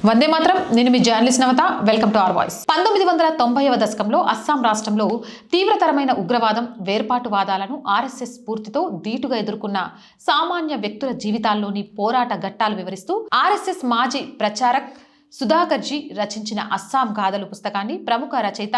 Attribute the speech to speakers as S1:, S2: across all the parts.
S1: వందే మాత్రం. నేను మీ journalist Navata. Welcome to our voice. 1990వ దశకంలో అస్సాం రాష్ట్రంలో తీవ్రతరమైన ఉగ్రవాదం, వేర్పాటువాదాలను ఆర్ఎస్ఎస్ స్ఫూర్తితో ధీటుగా ఎదుర్కొన్న సామాన్య వ్యక్తుల జీవితాల్లోని పోరాట ఘట్టాలు వివరిస్తూ ఆర్ఎస్ఎస్ మాజీ ప్రచారక్ సుధాకర్జీ రచించిన అస్సాం గాథలు పుస్తకాన్ని ప్రముఖ రచయిత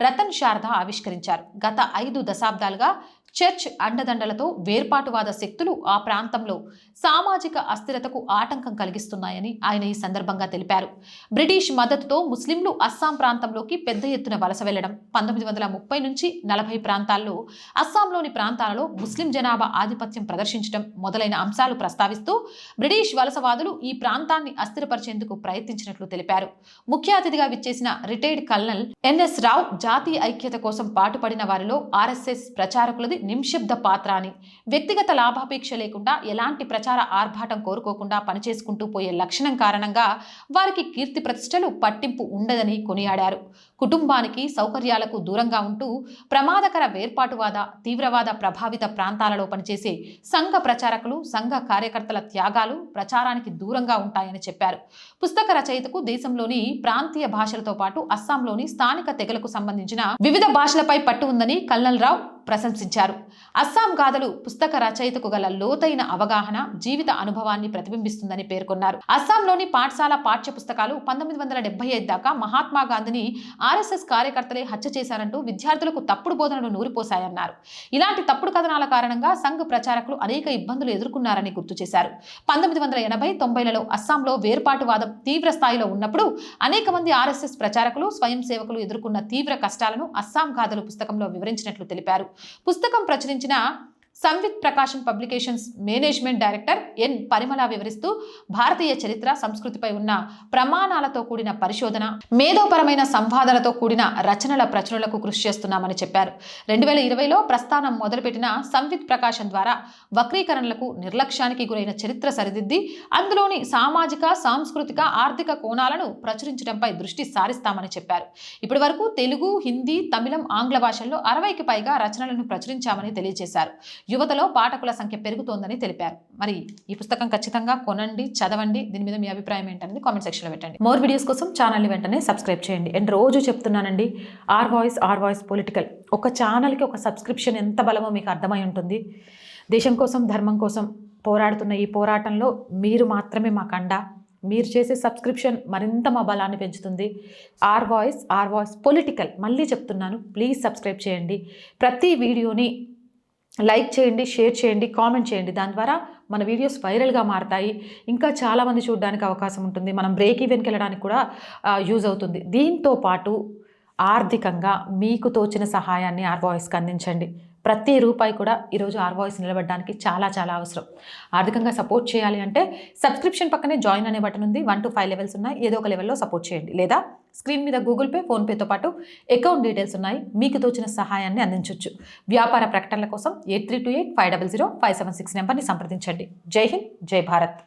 S1: రతన్ శారదా ఆవిష్కరించారు. గత 5 దశాబ్దాలుగా చర్చ్ అండదండలతో వేర్పాటువాద శక్తులు ఆ ప్రాంతంలో సామాజిక అస్థిరతకు ఆటంకం కలిగిస్తున్నాయని ఆయన ఈ సందర్భంగా తెలిపారు. బ్రిటిష్ మద్దతుతో ముస్లింలు అస్సాం ప్రాంతంలోకి పెద్ద ఎత్తున వలస వెళ్లడం, 1930 నుంచి 40 ప్రాంతాల్లో అస్సాంలోని ప్రాంతాలలో ముస్లిం జనాభా ఆధిపత్యం ప్రదర్శించడం మొదలైన అంశాలు ప్రస్తావిస్తూ బ్రిటిష్ వలసవాదులు ఈ ప్రాంతాన్ని అస్థిరపరిచేందుకు ప్రయత్నించినట్లు తెలిపారు. ముఖ్య అతిథిగా విచ్చేసిన రిటైర్డ్ కల్నల్ ఎన్ఎస్ రావు జాతీయ ఐక్యత కోసం పాటుపడిన వారిలో ఆర్ఎస్ఎస్ ప్రచారకులది నిశ్శబ్ద పాత్ర అని, వ్యక్తిగత లాభాపేక్ష లేకుండా ఎలాంటి ప్రచార ఆర్భాటం కోరుకోకుండా పనిచేసుకుంటూ పోయే లక్షణం కారణంగా వారికి కీర్తి ప్రతిష్టలు పట్టింపు ఉండదని కొనియాడారు. కుటుంబానికి సౌకర్యాలకు దూరంగా ఉంటూ ప్రమాదకర వేర్పాటువాద, తీవ్రవాద ప్రభావిత ప్రాంతాలలో పనిచేసే సంఘ ప్రచారకులు, సంఘ కార్యకర్తల త్యాగాలు ప్రచారానికి దూరంగా ఉంటాయని చెప్పారు. పుస్తక రచయితకు దేశంలోని ప్రాంతీయ భాషలతో పాటు అస్సాంలోని స్థానిక తెగలకు సంబంధించిన వివిధ భాషలపై పట్టు ఉందని కల్నల్ రావు ప్రశంసించారు. అస్సాం గాథలు పుస్తక రచయితకు గల లోతైన అవగాహన, జీవిత అనుభవాన్ని ప్రతిబింబిస్తుందని పేర్కొన్నారు. అస్సాంలోని పాఠశాల పాఠ్య పుస్తకాలు 1975 దాకా మహాత్మా గాంధీని ఆర్ఎస్ఎస్ కార్యకర్తలే హత్య చేశారంటూ విద్యార్థులకు తప్పుడు బోధనలు నూరిపోశాయన్నారు. ఇలాంటి తప్పుడు కథనాల కారణంగా సంఘ ప్రచారకులు అనేక ఇబ్బందులు ఎదుర్కొన్నారని గుర్తు చేశారు. 1980, 90లలో అస్సాంలో వేర్పాటువాదం తీవ్ర స్థాయిలో ఉన్నప్పుడు అనేక మంది ఆర్ఎస్ఎస్ ప్రచారకులు, స్వయం సేవకులు ఎదుర్కొన్న తీవ్ర కష్టాలను అస్సాం గాథలు పుస్తకంలో వివరించినట్లు తెలిపారు. పుస్తకం ప్రచురించిన Samvit Prakashan publications management director N Parimala వివరిస్తూ భారతీయ చరిత్ర, సంస్కృతిపై ఉన్న ప్రమాణాలతో కూడిన పరిశోధన, మేధోపరమైన సంవాదాలతో కూడిన రచనల ప్రచురణలకు కృషి చేస్తున్నామని చెప్పారు. 2020లో ప్రస్థానం మొదలుపెట్టిన సంవిత్ ప్రకాశన్ ద్వారా వక్రీకరణలకు, నిర్లక్ష్యానికి గురైన చరిత్ర సరిదిద్ది అందులోని సామాజిక, సాంస్కృతిక, ఆర్థిక కోణాలను ప్రచురించడంపై దృష్టి సారిస్తామని చెప్పారు. ఇప్పటి వరకు తెలుగు, హిందీ, తమిళం, ఆంగ్ల భాషల్లో 60కి పైగా రచనలను ప్రచురించామని తెలియజేశారు. యువతలో పాఠకుల సంఖ్య పెరుగుతోందని తెలిపారు. మరి ఈ పుస్తకం ఖచ్చితంగా కొనండి, చదవండి. దీని మీద మీ అభిప్రాయం ఏంటనేది కామెంట్ సెక్షన్లో పెట్టండి. మోర్ వీడియోస్ కోసం ఛానల్ని వెంటనే సబ్స్క్రైబ్ చేయండి. అండ్ రోజు చెప్తున్నానండి, ఆర్ వాయిస్ పొలిటికల్ ఒక ఛానల్కి ఒక సబ్స్క్రిప్షన్ ఎంత బలమో మీకు అర్థమై ఉంటుంది. దేశం కోసం, ధర్మం కోసం పోరాడుతున్న ఈ పోరాటంలో మీరు మాత్రమే మాకు అండ. మీరు చేసే సబ్స్క్రిప్షన్ మరింత మా బలాన్ని పెంచుతుంది. ఆర్ వాయిస్ పొలిటికల్ మళ్ళీ చెప్తున్నాను, ప్లీజ్ సబ్స్క్రైబ్ చేయండి. ప్రతి వీడియోని లైక్ చేయండి, షేర్ చేయండి, కామెంట్ చేయండి. దాని ద్వారా మన వీడియోస్ వైరల్గా మారతాయి, ఇంకా చాలామంది చూడడానికి అవకాశం ఉంటుంది. మనం బ్రేక్ ఈవెన్కి వెళ్ళడానికి కూడా యూజ్ అవుతుంది. దీంతో పాటు ఆర్థికంగా మీకు తోచిన సహాయాన్ని ఆర్ వాయిస్కి అందించండి. ప్రతి రూపాయి కూడా ఈరోజు ఆర్ వాయిస్ నిలబడడానికి చాలా అవసరం. ఆర్థికంగా సపోర్ట్ చేయాలి అంటే సబ్స్క్రిప్షన్ పక్కనే జాయిన్ అనే బటన్ ఉంది. 1 to 5 లెవెల్స్ ఉన్నాయి. ఏదో ఒక లెవెల్లో సపోర్ట్ చేయండి. లేదా స్క్రీన్ మీద గూగుల్ పే, ఫోన్పేతో పాటు అకౌంట్ డీటెయిల్స్ ఉన్నాయి. మీకు తోచిన సహాయాన్ని అందించవచ్చు. వ్యాపార ప్రకటనల కోసం 8328500576 నెంబర్ని సంప్రదించండి. జై హింద్, జై భారత్.